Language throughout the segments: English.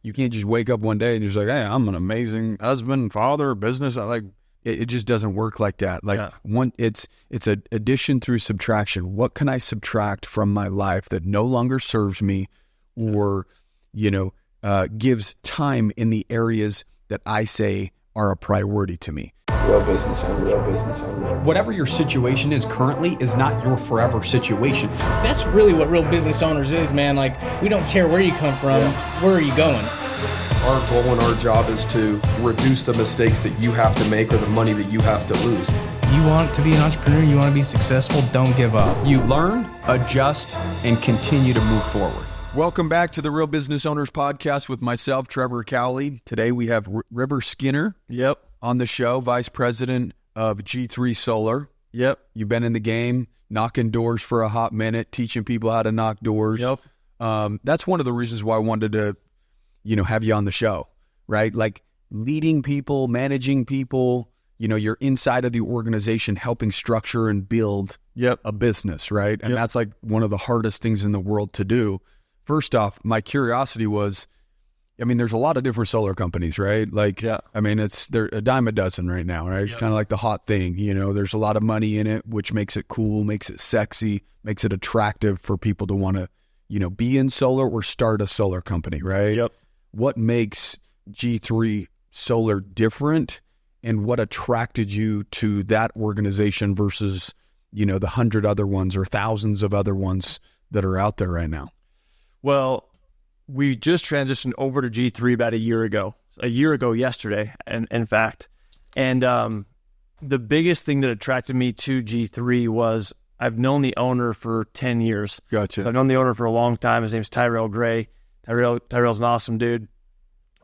you can't just wake up one day and you're just like, hey, I'm an amazing husband, father, business. It just doesn't work like that. It's an addition through subtraction. What can I subtract from my life that no longer serves me or, gives time in the areas that I say are a priority to me? Real business owner. Whatever your situation is currently is not your forever situation. That's really what real business owners is, man. Like, we don't care where you come from, where are you going? Our goal and our job is to reduce the mistakes that you have to make or the money that you have to lose. You want to be an entrepreneur, you want to be successful, don't give up. You learn, adjust, and continue to move forward. Welcome back to the Real Business Owners Podcast with myself, Trevor Cowley. Today we have River Skinner on the show, Vice President of G3 Solar. Yep. You've been in the game, knocking doors for a hot minute, teaching people how to knock doors. Yep. That's one of the reasons why I wanted to have you on the show, right? Like leading people, managing people, you're inside of the organization, helping structure and build a business, right? And that's like one of the hardest things in the world to do. First off, my curiosity was, there's a lot of different solar companies, right? They're a dime a dozen right now, right? It's kind of like the hot thing, there's a lot of money in it, which makes it cool, makes it sexy, makes it attractive for people to want to, be in solar or start a solar company, right? Yep. What makes G3 Solar different, and what attracted you to that organization versus, the 100 other ones or thousands of other ones that are out there right now? Well, we just transitioned over to G3 about a year ago yesterday, and in fact. And the biggest thing that attracted me to G3 was I've known the owner for 10 years. Gotcha. So I've known the owner for a long time. His name's Tyrell Gray. Tyrell's an awesome dude.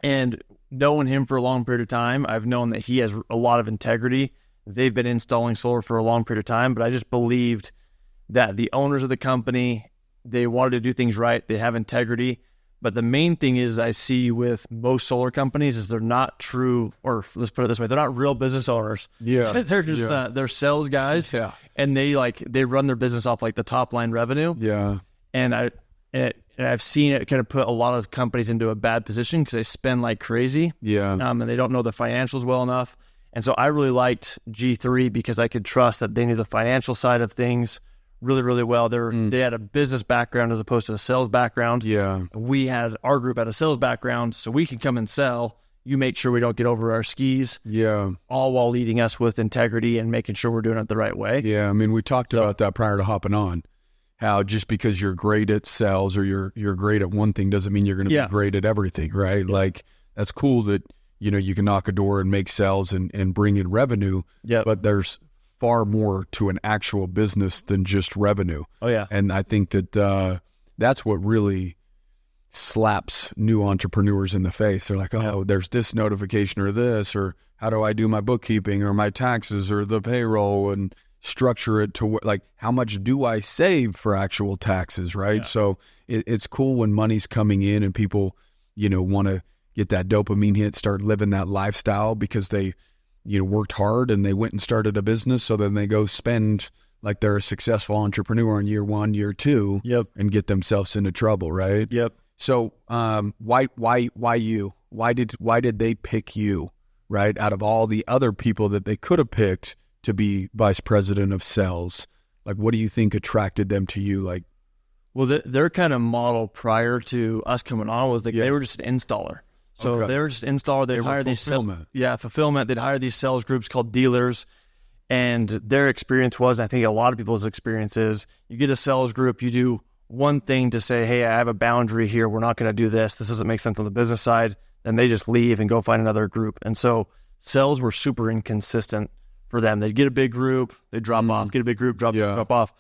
And knowing him for a long period of time, I've known that he has a lot of integrity. They've been installing solar for a long period of time, but I just believed that the owners of the company, they wanted to do things right. They have integrity. But the main thing is I see with most solar companies is they're not true, or let's put it this way, they're not real business owners. Yeah. They're just, they're sales guys. Yeah. And they run their business off like the top line revenue. Yeah. And I've seen it kind of put a lot of companies into a bad position because they spend like crazy. Yeah. And they don't know the financials well enough. And so I really liked G3 because I could trust that they knew the financial side of things really, really well. They had a business background as opposed to a sales background. Yeah. Our group had a sales background, so we can come and sell. You make sure we don't get over our skis. Yeah. All while leading us with integrity and making sure we're doing it the right way. Yeah. We talked about that prior to hopping on. How just because you're great at sales or you're great at one thing doesn't mean you're going to be great at everything, right? Yeah. Like that's cool that, you can knock a door and make sales and bring in revenue, but there's far more to an actual business than just revenue. Oh yeah. And I think that that's what really slaps new entrepreneurs in the face. They're like, oh, there's this notification or this, or how do I do my bookkeeping or my taxes or the payroll, and structure it to like, how much do I save for actual taxes, right? Yeah. So it's cool when money's coming in and people, want to get that dopamine hit, start living that lifestyle because they, worked hard and they went and started a business. So then they go spend like they're a successful entrepreneur in year 1, year 2, and get themselves into trouble, right? Yep. So why you? Why did they pick you, right? Out of all the other people that they could have picked to be vice president of sales, like what do you think attracted them to you? Like, well, their kind of model prior to us coming on was they were just an installer. So they were just an installer. They'd hire these fulfillment. They'd hire these sales groups called dealers, and their experience was, I think a lot of people's experience is, you get a sales group, you do one thing to say, hey, I have a boundary here. We're not going to do this. This doesn't make sense on the business side. Then they just leave and go find another group. And so sales were super inconsistent for them. They'd get a big group, they'd drop off, get a big group, drop off.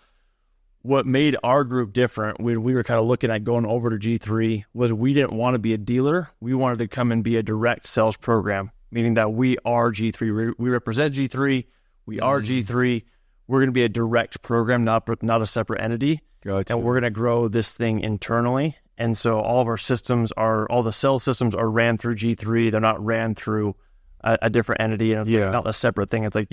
What made our group different when we were kind of looking at going over to G3 was we didn't want to be a dealer. We wanted to come and be a direct sales program, meaning that we are G3. We represent G3. We are G3. We're going to be a direct program, not a separate entity. Gotcha. And we're going to grow this thing internally. And so all of our systems all the sales systems are ran through G3. They're not ran through a different entity. And it's like not a separate thing. It's like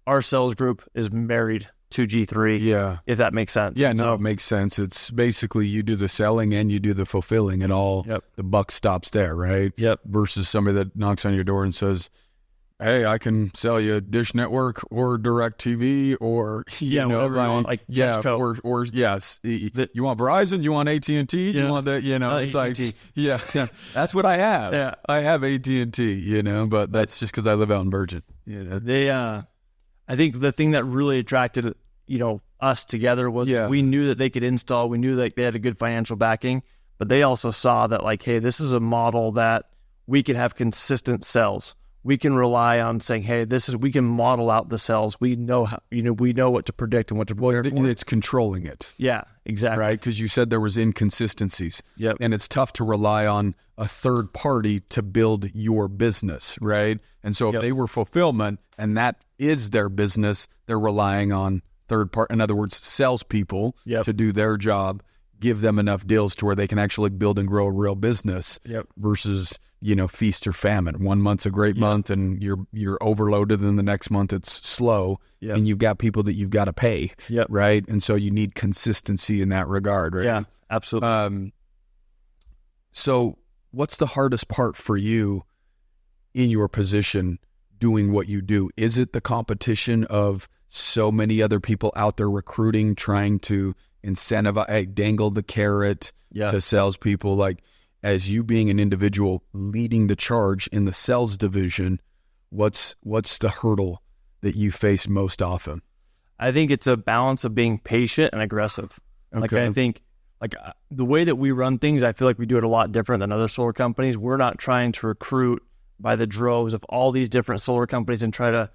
our sales group is married to G3. Yeah. If that makes sense. Yeah, no, it makes sense. It's basically you do the selling and you do the fulfilling, and all the buck stops there, right? Yep. Versus somebody that knocks on your door and says, hey, I can sell you Dish Network or DirecTV or whatever you want, like or yes, you want Verizon, you want AT&T, you want that, it's AT&T. like that's what I have. Yeah, I have AT&T, but that's just because I live out in Virgin. They, I think the thing that really attracted us together was we knew that they could install, we knew that they had a good financial backing, but they also saw that like, hey, this is a model that we could have consistent sales. We can rely on saying, hey, we can model out the sales. We know how, we know what to predict and what to prepare for. It's controlling it. Yeah, exactly. Right? Because you said there was inconsistencies. Yep. And it's tough to rely on a third party to build your business, right? And so if they were fulfillment and that is their business, they're relying on third party, in other words, salespeople to do their job, give them enough deals to where they can actually build and grow a real business versus feast or famine. 1 month's a great month and you're overloaded, and the next month it's slow and you've got people that you've got to pay, right? And so you need consistency in that regard, right? Yeah, absolutely. So what's the hardest part for you in your position doing what you do? Is it the competition of so many other people out there recruiting, trying to incentivize, dangle the carrot to salespeople? Like, as you being an individual leading the charge in the sales division, what's the hurdle that you face most often? I think it's a balance of being patient and aggressive. Okay. Like, I think the way that we run things, I feel like we do it a lot different than other solar companies. We're not trying to recruit by the droves of all these different solar companies and try to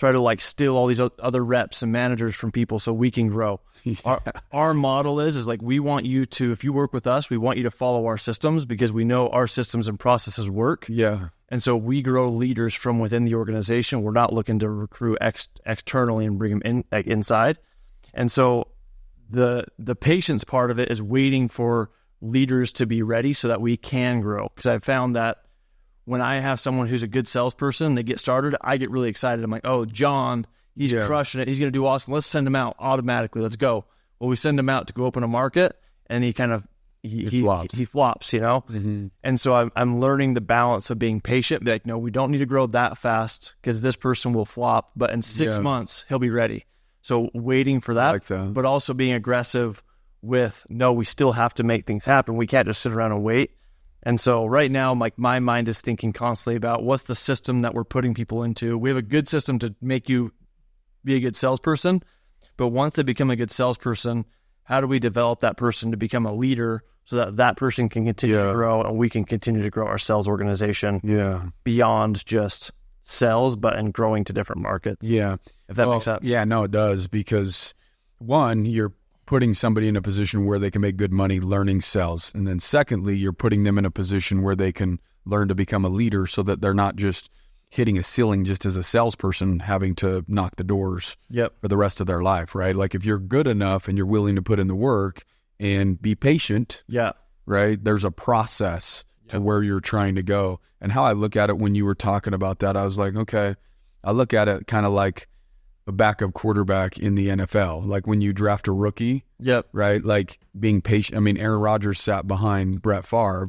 like steal all these other reps and managers from people so we can grow. Our model is like, we want you to, if you work with us, we want you to follow our systems because we know our systems and processes work. Yeah. And so we grow leaders from within the organization. We're not looking to recruit externally and bring them in inside. And so the patience part of it is waiting for leaders to be ready so that we can grow. Because I've found that when I have someone who's a good salesperson, they get started, I get really excited. I'm like, oh, John, he's crushing it. He's going to do awesome. Let's send him out automatically. Let's go. Well, we send him out to go open a market, and he kind of he flops, Mm-hmm. And so I'm learning the balance of being patient. Be like, no, we don't need to grow that fast because this person will flop, but in 6 months he'll be ready. So waiting for that, but also being aggressive with, no, we still have to make things happen. We can't just sit around and wait. And so right now, like, my mind is thinking constantly about what's the system that we're putting people into. We have a good system to make you be a good salesperson, but once they become a good salesperson, how do we develop that person to become a leader so that that person can continue to grow and we can continue to grow our sales organization beyond just sales, but in growing to different markets? Yeah. If that makes sense. Yeah, no, it does, because one, you're putting somebody in a position where they can make good money learning sales. And then secondly, you're putting them in a position where they can learn to become a leader so that they're not just hitting a ceiling just as a salesperson, having to knock the doors for the rest of their life, right? Like, if you're good enough and you're willing to put in the work and be patient, right? There's a process to where you're trying to go. And how I look at it when you were talking about that, I was like, okay, I look at it kind of like a backup quarterback in the NFL. Like when you draft a rookie, right? Like being patient. I mean, Aaron Rodgers sat behind Brett Favre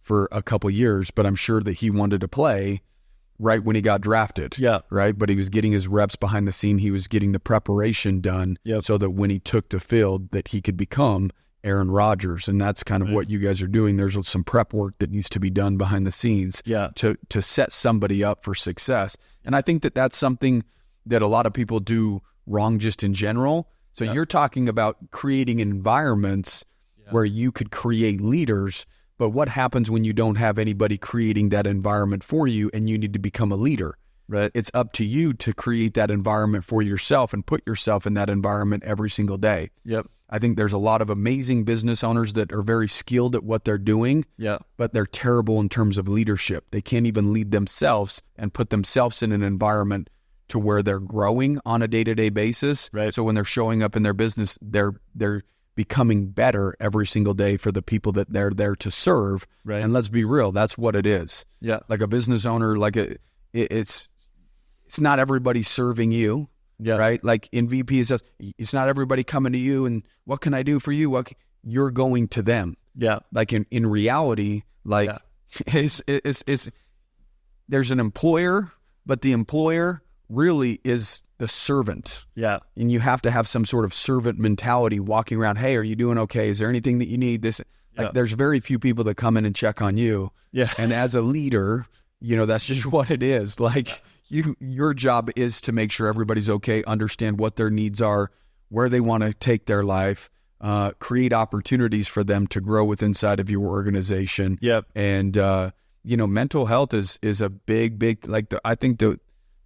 for a couple years, but I'm sure that he wanted to play right when he got drafted. Right. But he was getting his reps behind the scene. He was getting the preparation done so that when he took the field that he could become Aaron Rodgers. And that's kind of what you guys are doing. There's some prep work that needs to be done behind the scenes to set somebody up for success. And I think that that's something that a lot of people do wrong just in general. So you're talking about creating environments where you could create leaders, but what happens when you don't have anybody creating that environment for you and you need to become a leader? Right. It's up to you to create that environment for yourself and put yourself in that environment every single day. I think there's a lot of amazing business owners that are very skilled at what they're doing, but they're terrible in terms of leadership. They can't even lead themselves and put themselves in an environment to where they're growing on a day-to-day basis. So when they're showing up in their business, they're becoming better every single day for the people that they're there to serve. And let's be real, that's what it is. Like a business owner, like it's not everybody serving you. right? Like in VP, it's not everybody coming to you and what can I do for you? You're going to them. Yeah. Like in reality, like it's there's an employer, but the employer really is the servant. Yeah. And you have to have some sort of servant mentality walking around. Hey, are you doing okay? Is there anything that you need? Like there's very few people that come in and check on you. Yeah. And as a leader, that's just what it is. Like your job is to make sure everybody's okay, understand what their needs are, where they want to take their life, create opportunities for them to grow with inside of your organization. Yep. And, mental health is a big, like I think the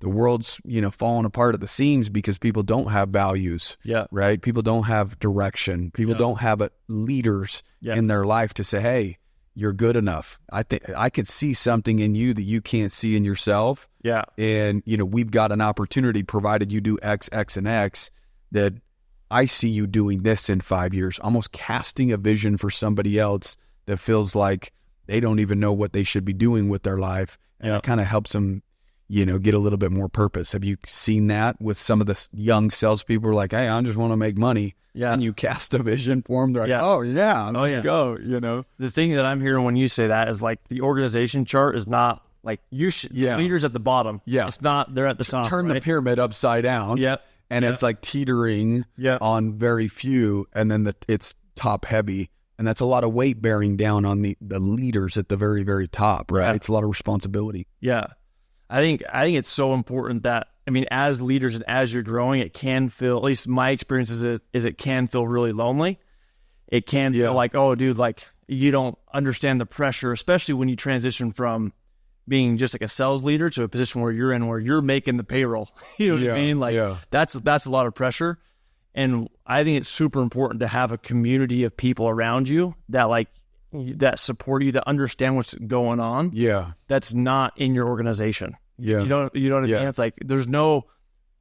world's, falling apart at the seams because people don't have values. Yeah. Right. People don't have direction. People don't have leaders in their life to say, hey, you're good enough. I think I could see something in you that you can't see in yourself. Yeah. And, we've got an opportunity, provided you do X, X, and X, that I see you doing this in 5 years, almost casting a vision for somebody else that feels like they don't even know what they should be doing with their life. And it kind of helps them, get a little bit more purpose. Have you seen that with some of the young salespeople who are like, hey, I just want to make money. Yeah. And you cast a vision for them. They're like, oh, yeah, let's go, The thing that I'm hearing when you say that is like the organization chart is not like leaders at the bottom. Yeah. It's not, they're at the top. Turn the pyramid upside down. Yep. And it's like teetering on very few, and then it's top heavy. And that's a lot of weight bearing down on the leaders at the very, very top, right? Yeah. It's a lot of responsibility. Yeah. I think it's so important that, as leaders and as you're growing, it can feel, at least my experience is it can feel really lonely. It can feel like, oh, dude, like you don't understand the pressure, especially when you transition from being just like a sales leader to a position where you're making the payroll. You know what I mean? Like that's a lot of pressure. And I think it's super important to have a community of people around you that support you, that understand what's going on. Yeah. That's not in your organization. Yeah. You know what I mean? It's like, there's no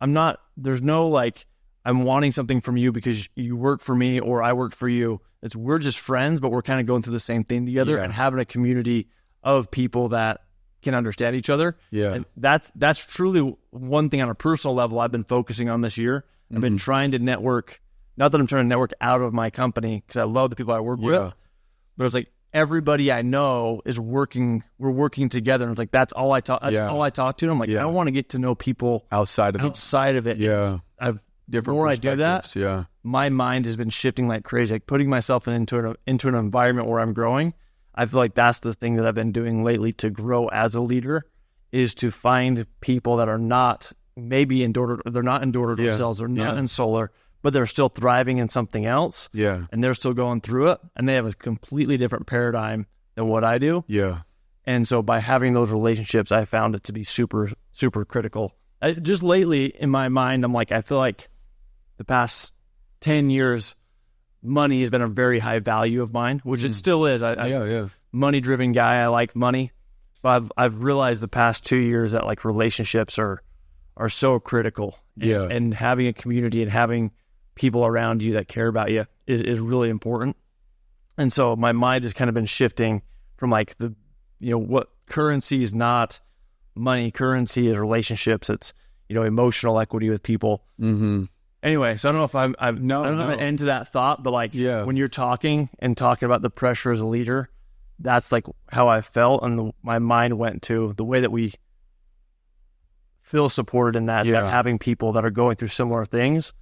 like, I'm wanting something from you because you work for me or I work for you. We're just friends, but we're kind of going through the same thing together and having a community of people that can understand each other. Yeah. And that's truly one thing on a personal level I've been focusing on this year. I've been trying to network, not that I'm trying to network out of my company because I love the people I work with, but it's like everybody I know is we're working together. And it's like, that's all I talk to. I'm like, I don't want to get to know people outside of it. Yeah. I've different more I do that, my mind has been shifting like crazy, like putting myself into an environment where I'm growing. I feel like that's the thing that I've been doing lately to grow as a leader, is to find people that are not maybe they're not in door-to-door sales, they're not in solar, but they're still thriving in something else. Yeah. And they're still going through it, and they have a completely different paradigm than what I do. Yeah. And so by having those relationships, I found it to be super, super critical. Just lately in my mind, I'm like, I feel like the past 10 years, money has been a very high value of mine, which it still is. Money-driven guy. I like money. But I've realized the past 2 years that like relationships are so critical. And having a community and having people around you that care about you is really important. And so my mind has kind of been shifting from like what currency is not money. Currency is relationships. It's, emotional equity with people. Mm-hmm. Anyway, so I don't know if I don't have an end to that thought, but like when you're talking about the pressure as a leader, that's like how I felt, and my mind went to the way that we feel supported in that, that having people that are going through similar things,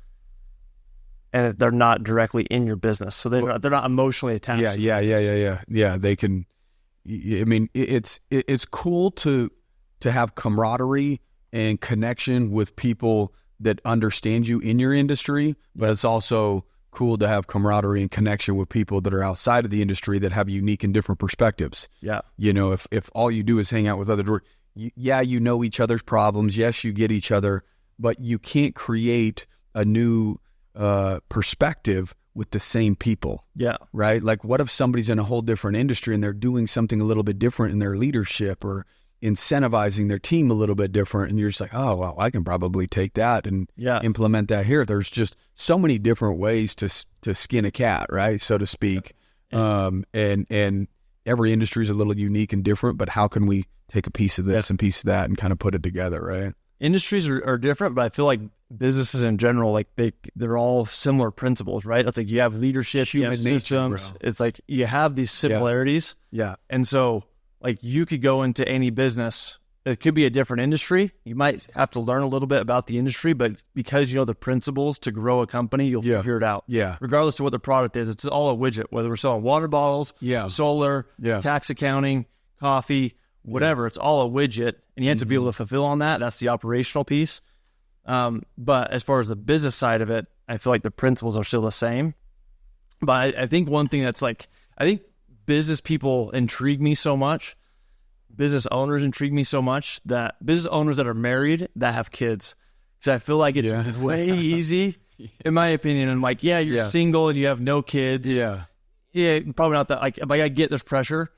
and they're not directly in your business, so they're not emotionally attached. Yeah. They can. I mean, it's cool to have camaraderie and connection with people that understand you in your industry, but it's also cool to have camaraderie and connection with people that are outside of the industry that have unique and different perspectives. Yeah. If all you do is hang out with other, you know each other's problems. Yes, you get each other, but you can't create a new perspective with the same people. Yeah. Right? Like, what if somebody's in a whole different industry and they're doing something a little bit different in their leadership or incentivizing their team a little bit different, and you're just like, oh, well, I can probably take that and implement that here. There's just so many different ways to skin a cat, right, so to speak. And every industry is a little unique and different, but how can we take a piece of this and piece of that and kind of put it together, right? Industries are different, but I feel like businesses in general, like they're all similar principles, right? It's like you have leadership, you have systems. It's like you have these similarities. Yeah. And so like you could go into any business. It could be a different industry. You might have to learn a little bit about the industry, but because you know the principles to grow a company, you'll figure it out. Yeah. Regardless of what the product is, it's all a widget, whether we're selling water bottles, solar, tax accounting, coffee, whatever. It's all a widget, and you have to be able to fulfill on that. That's the operational piece. But as far as the business side of it, I feel like the principles are still the same. But I think one thing that's like, I think business people intrigue me so much. Business owners intrigue me so much, that business owners that are married that have kids, because I feel like it's way easy, in my opinion. And like, you're single and you have no kids. Probably not that. Like I get there's pressure,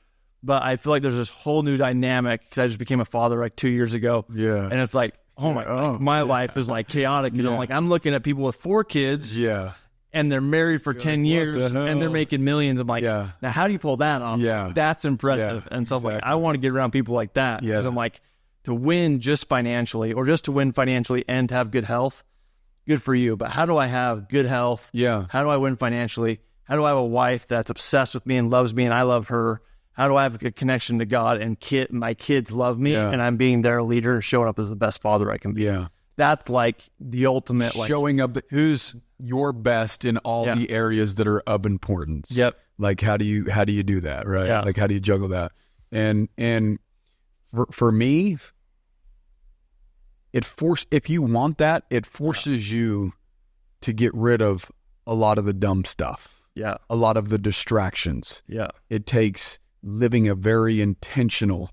but I feel like there's this whole new dynamic because I just became a father like 2 years ago. And it's like, my life is like chaotic. You know, like I'm looking at people with 4 kids. And they're married for 10 years and they're making millions. I'm like, now how do you pull that off? That's impressive. And so I'm like, I want to get around people like that. Because I'm like, to win just financially, or just to win financially and to have good health, good for you. But how do I have good health? How do I win financially? How do I have a wife that's obsessed with me and loves me and I love her? How do I have a good connection to God and my kids love me and I'm being their leader, showing up as the best father I can be? That's like the ultimate, like showing up who's your best in all the areas that are of importance. Like how do you do that, right? Like how do you juggle that? And for me, if you want that, it forces you to get rid of a lot of the dumb stuff. A lot of the distractions. It takes living a very intentional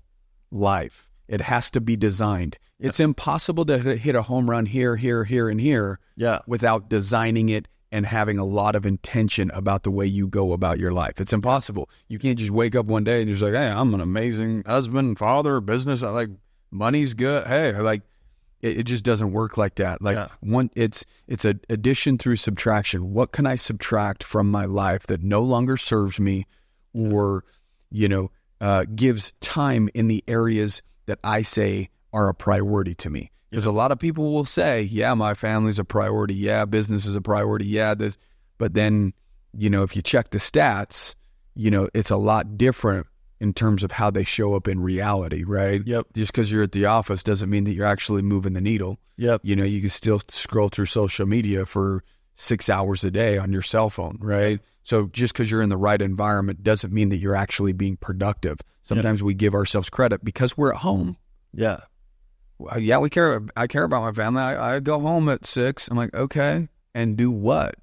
life. It has to be designed. It's impossible to hit a home run here, and here without designing it and having a lot of intention about the way you go about your life. It's impossible. You can't just wake up one day and just like, hey, I'm an amazing husband, father, business. I like money's good. Hey, like it just doesn't work like that. Like it's an addition through subtraction. What can I subtract from my life that no longer serves me or, gives time in the areas that I say are a priority to me? Because a lot of people will say, my family's a priority. Business is a priority. This, but then, if you check the stats, it's a lot different in terms of how they show up in reality, right? Just because you're at the office doesn't mean that you're actually moving the needle. You can still scroll through social media for 6 hours a day on your cell phone, right? So just because you're in the right environment doesn't mean that you're actually being productive. Sometimes we give ourselves credit because we're at home. We care. I care about my family. I go home at 6. I'm like, okay, and do what?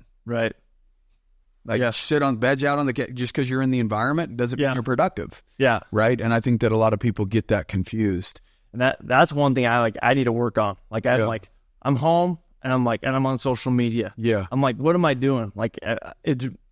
Like sit on veg out on the just because you're in the environment doesn't mean you're productive. Right. And I think that a lot of people get that confused. And that's one thing I need to work on. Like I'm home and I'm on social media. I'm like, what am I doing? Like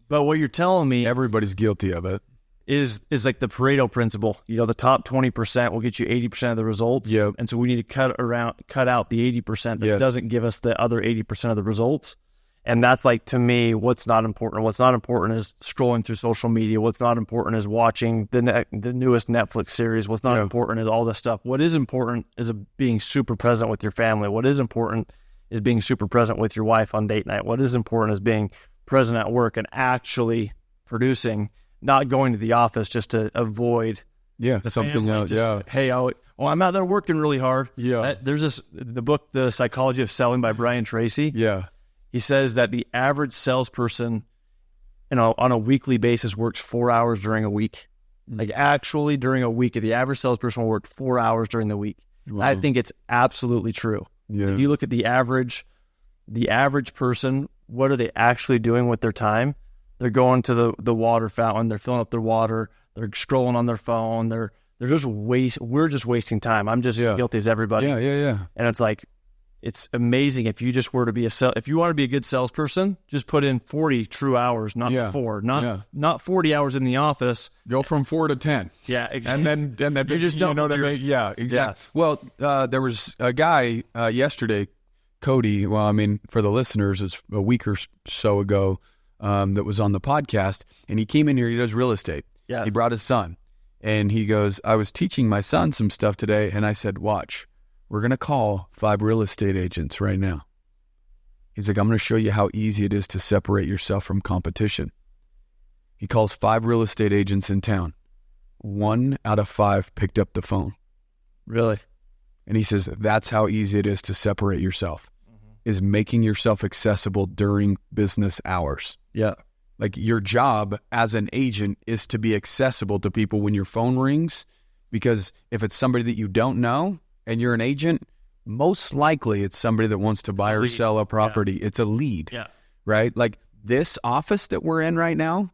but what you're telling me, everybody's guilty of it. Is like the Pareto principle. The top 20% will get you 80% of the results. And so we need to cut out the 80% that doesn't give us the other 80% of the results. And that's like, to me, what's not important. What's not important is scrolling through social media. What's not important is watching the newest Netflix series. What's not important is all this stuff. What is important is being super present with your family. What is important is being super present with your wife on date night. What is important is being present at work and actually producing, not going to the office just to avoid something else. Hey, I'm out there working really hard. There's the book, The Psychology of Selling by Brian Tracy. He says that the average salesperson, on a weekly basis, works 4 hours during a week. Like actually during a week, the average salesperson will work 4 hours during the week. Wow. I think it's absolutely true. So if you look at the average person, what are they actually doing with their time? They're going to the water fountain. They're filling up their water. They're scrolling on their phone. We're just wasting time. I'm just guilty as everybody. And it's like, it's amazing if you just were to be if you want to be a good salesperson, just put in 40 true hours, not 4, not 40 hours in the office. Go from 4 to 10. Exactly. And then you just don't know that. Exactly. Well, there was a guy yesterday, Cody. Well, I mean, for the listeners, it's a week or so ago that was on the podcast, and he came in here. He does real estate. He brought his son, and he goes, "I was teaching my son some stuff today," and I said, "Watch. We're going to call 5 real estate agents right now. He's like, I'm going to show you how easy it is to separate yourself from competition. He calls 5 real estate agents in town. 1 out of 5 picked up the phone. Really? And he says, that's how easy it is to separate yourself, is making yourself accessible during business hours. Yeah. Like your job as an agent is to be accessible to people when your phone rings, because if it's somebody that you don't know and you're an agent, most likely it's somebody that wants to buy or sell a property. Yeah. It's a lead, right? Like this office that we're in right now,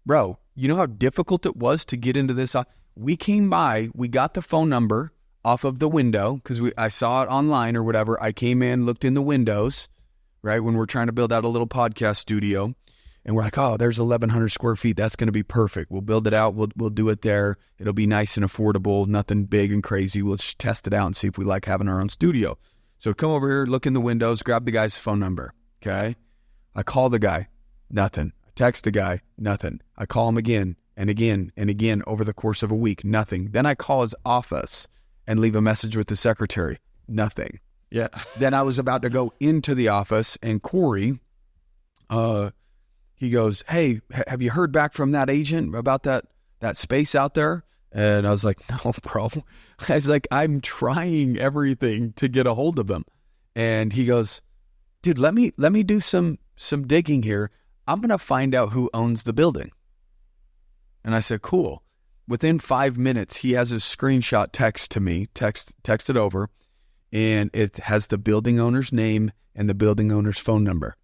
bro, you know how difficult it was to get into this? We came by, we got the phone number off of the window because I saw it online or whatever. I came in, looked in the windows, right, when we're trying to build out a little podcast studio. And we're like, oh, there's 1,100 square feet. That's going to be perfect. We'll build it out. We'll do it there. It'll be nice and affordable, nothing big and crazy. We'll just test it out and see if we like having our own studio. So come over here, look in the windows, grab the guy's phone number, okay? I call the guy, nothing. I text the guy, nothing. I call him again and again and again over the course of a week, nothing. Then I call his office and leave a message with the secretary, nothing. Yeah. Then I was about to go into the office, and Corey, he goes, hey, have you heard back from that agent about that space out there? And I was like, no, bro. I was like, I'm trying everything to get a hold of them. And he goes, dude, let me do some digging here. I'm going to find out who owns the building. And I said, cool. Within 5 minutes, he has a screenshot text to me, text it over, and it has the building owner's name and the building owner's phone number.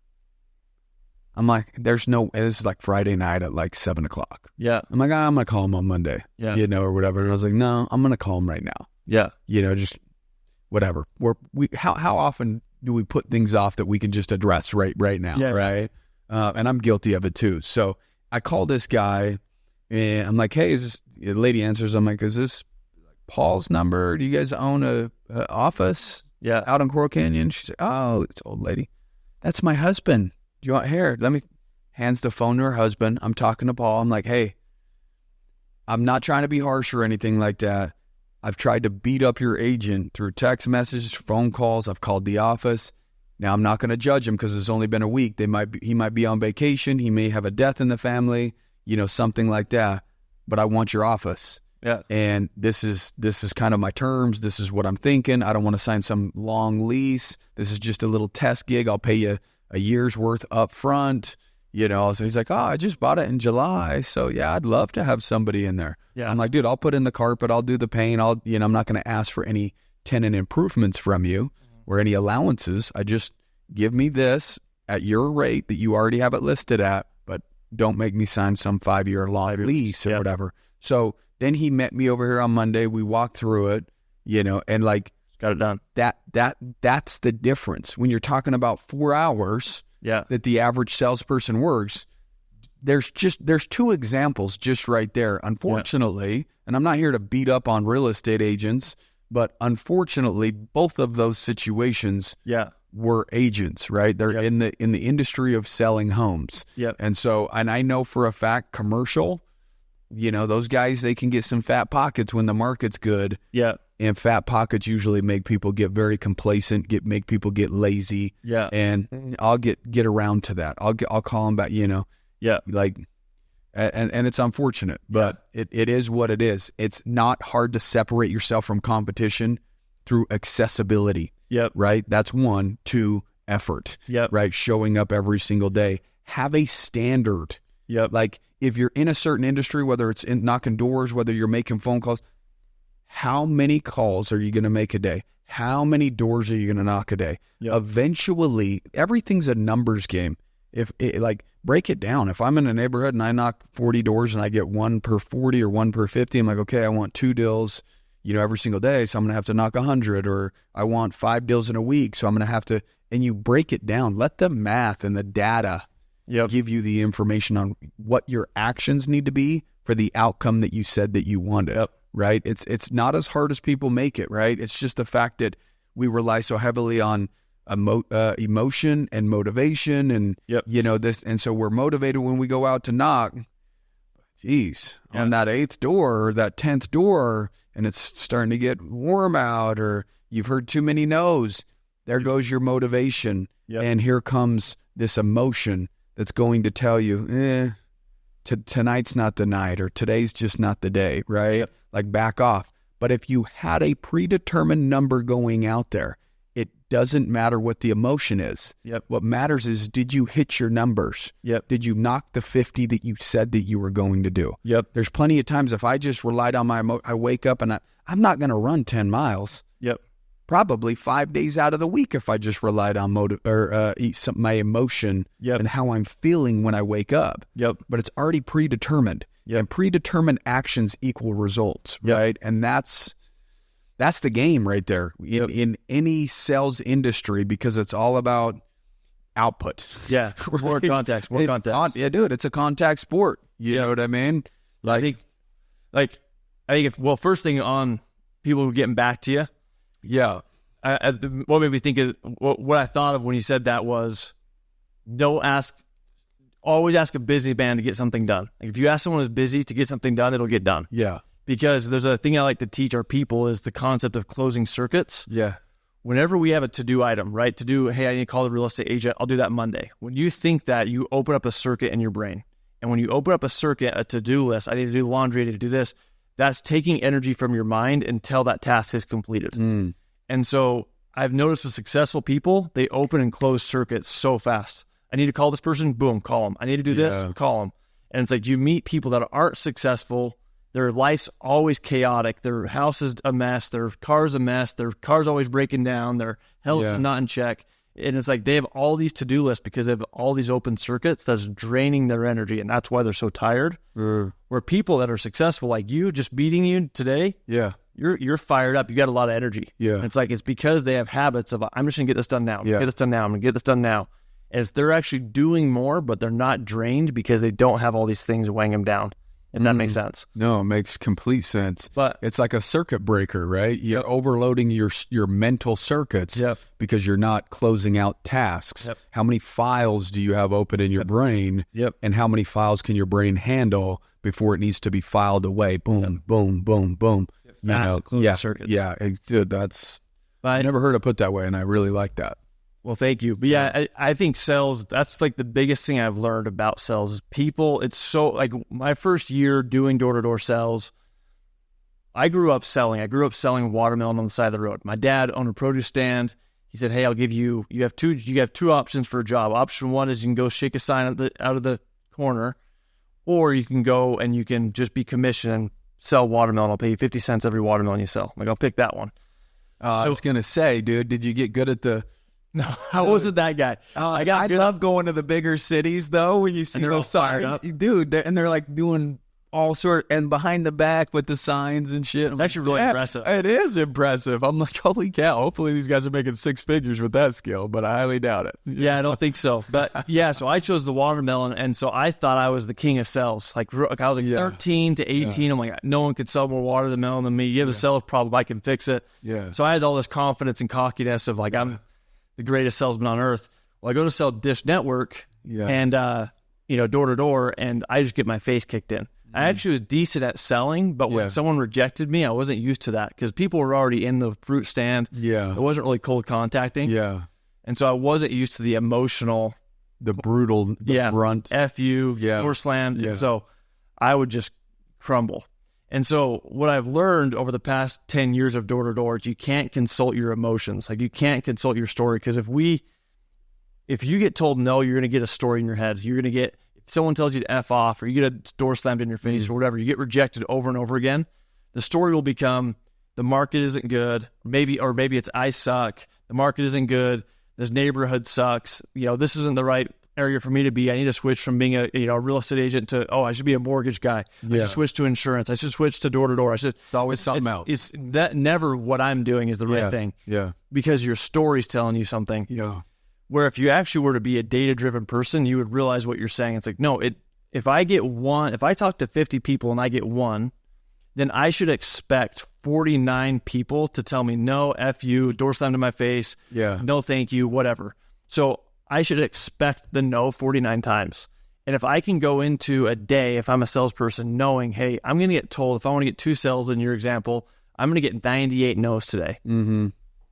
I'm like, this is like Friday night at like 7 o'clock. Yeah. I'm like, I'm going to call him on Monday, or whatever. And I was like, no, I'm going to call him right now. Yeah. Just whatever. How often do we put things off that we can just address right now, right? And I'm guilty of it too. So I call this guy, and I'm like, hey, the lady answers. I'm like, is this Paul's number? Do you guys own a office out in Coral Canyon? She's like, oh, it's old lady. That's my husband. Do you want here? Hands the phone to her husband. I'm talking to Paul. I'm like, hey, I'm not trying to be harsh or anything like that. I've tried to beat up your agent through text messages, phone calls. I've called the office. Now I'm not going to judge him because it's only been a week. He might be on vacation. He may have a death in the family, something like that. But I want your office. Yeah. And this is kind of my terms. This is what I'm thinking. I don't want to sign some long lease. This is just a little test gig. I'll pay you a year's worth up front, So he's like, oh, I just bought it in July. So yeah, I'd love to have somebody in there. Yeah. I'm like, dude, I'll put in the carpet. I'll do the paint. I'm not going to ask for any tenant improvements from you or any allowances. I just give me this at your rate that you already have it listed at, but don't make me sign some 5-year long lease or whatever. So then he met me over here on Monday. We walked through it, and like, got it done. That's the difference. When you're talking about 4 hours that the average salesperson works, there's 2 examples just right there. Unfortunately, and I'm not here to beat up on real estate agents, but unfortunately, both of those situations were agents, right? They're in the industry of selling homes. Yep. And so, and I know for a fact, commercial, those guys, they can get some fat pockets when the market's good. Yeah. And fat pockets usually make people get very complacent, make people get lazy. Yeah. And I'll get around to that. I'll call them back, like, and it's unfortunate, but it is what it is. It's not hard to separate yourself from competition through accessibility. Yep. Right. That's 1. 2, effort. Yep. Right. Showing up every single day. Have a standard. Yep. Like if you're in a certain industry, whether it's in knocking doors, whether you're making phone calls, how many calls are you going to make a day? How many doors are you going to knock a day? Yep. Eventually, everything's a numbers game. Break it down. If I'm in a neighborhood and I knock 40 doors and I get 1 per 40 or 1 per 50, I'm like, okay, I want 2 deals, every single day. So I'm going to have to knock 100, or I want 5 deals in a week. So I'm going to have to, and you break it down. Let the math and the data give you the information on what your actions need to be for the outcome that you said that you wanted. Yep. Right? It's not as hard as people make it, right? It's just the fact that we rely so heavily on emotion and motivation and, this. And so we're motivated when we go out to knock, on that 8th door or that 10th door, and it's starting to get warm out, or you've heard too many no's. there goes your motivation. Yep. And here comes this emotion that's going to tell you, tonight's not the night, or today's just not the day, right? Yep. Like back off. But if you had a predetermined number going out there, it doesn't matter what the emotion is. Yep. What matters is, did you hit your numbers? Yep. Did you knock the 50 that you said that you were going to do? Yep. There's plenty of times if I just relied on I wake up and I'm not going to run 10 miles. Yep. Probably 5 days out of the week if I just relied on my emotion and how I'm feeling when I wake up. Yep. But it's already predetermined. Yep. And predetermined actions equal results, right? And that's the game right there in any sales industry, because it's all about output. Yeah. More context. Yeah, dude, it's a contact sport. You know what I mean? I think first thing on people getting back to you. Yeah. What made me think of what I thought of when you said that was, always ask a busy man to get something done. Like if you ask someone who's busy to get something done, it'll get done. Yeah. Because there's a thing I like to teach our people is the concept of closing circuits. Yeah. Whenever we have a to-do item, right? Hey, I need to call the real estate agent. I'll do that Monday. When you think that, you open up a circuit in your brain. And when you open up a circuit, a to-do list, I need to do laundry, I need to do this, that's taking energy from your mind until that task is completed. And so I've noticed with successful people, they open and close circuits so fast. I need to call this person, boom, call them. I need to do this, call them. And it's like you meet people that aren't successful, their life's always chaotic, their house is a mess, their car's a mess, their car's always breaking down, their health is not in check. And it's like they have all these to-do lists because they have all these open circuits that's draining their energy, and that's why they're so tired. Where people that are successful, like you, just beating you today, you're fired up. You got a lot of energy. And it's like it's because they have habits of, I'm just going to get this done now. Get this done now. I'm going to get this done now. As they're actually doing more, but they're not drained because they don't have all these things weighing them down. If that makes sense. No, it makes complete sense. But it's like a circuit breaker, right? You're overloading your mental circuits because you're not closing out tasks. How many files do you have open in your brain? And how many files can your brain handle before it needs to be filed away? Boom, boom, boom, boom. Circuits. Yeah, dude, I never heard it put that way, and I really like that. Well, thank you. But yeah, I think sales, that's like the biggest thing I've learned about sales is people. It's so like my first year doing door-to-door sales, I grew up selling watermelon on the side of the road. My dad owned a produce stand. He said, hey, I'll give you have two options for a job. Option one is you can go shake a sign out of the corner, or you can go and you can just be commissioned and sell watermelon. I'll pay you 50 cents every watermelon you sell. I'm like, I'll pick that one. I was going to say, dude, did you get good at the... No, I wasn't that guy. I love going to the bigger cities though when you see those signs, dude. They're like doing all sort and behind the back with the signs and shit. It's actually really impressive. It is impressive. I'm like, holy cow! Hopefully these guys are making six figures with that skill, but I highly doubt it. Yeah, I don't think so. But yeah, so I chose the watermelon, and so I thought I was the king of sales. Like I was like 13 to 18. I'm like, no one could sell more watermelon than me. You have a sales problem, I can fix it. Yeah. So I had all this confidence and cockiness of like I'm the greatest salesman on earth. Well, I go to sell Dish Network and, door to door, and I just get my face kicked in. I actually was decent at selling, but when someone rejected me, I wasn't used to that because people were already in the fruit stand. Yeah. It wasn't really cold contacting. Yeah. And so I wasn't used to the emotional, the brutal, brunt. F you, door slam. Yeah. And so I would just crumble. And so what I've learned over the past 10 years of door-to-door is you can't consult your emotions. Like you can't consult your story because if you get told no, you're going to get a story in your head. You're going to get, if someone tells you to F off or you get a door slammed in your face or whatever, you get rejected over and over again, the story will become the market isn't good. Maybe it's I suck. The market isn't good. This neighborhood sucks. This isn't the right area for me to be. I need to switch from being a real estate agent to I should be a mortgage guy. I should switch to insurance. I should switch to door to door. It's always something else. It's that never what I'm doing is the right thing. Yeah. Because your story's telling you something. Yeah. Where if you actually were to be a data driven person, you would realize what you're saying. It's like, no, if I talk to 50 people and I get one, then I should expect 49 people to tell me no, F you, door slam to my face. Yeah. No, thank you, whatever. So I should expect the no 49 times. And if I can go into a day, if I'm a salesperson, knowing, hey, I'm going to get told, if I want to get 2 sales in your example, I'm going to get 98 no's today. Mm-hmm.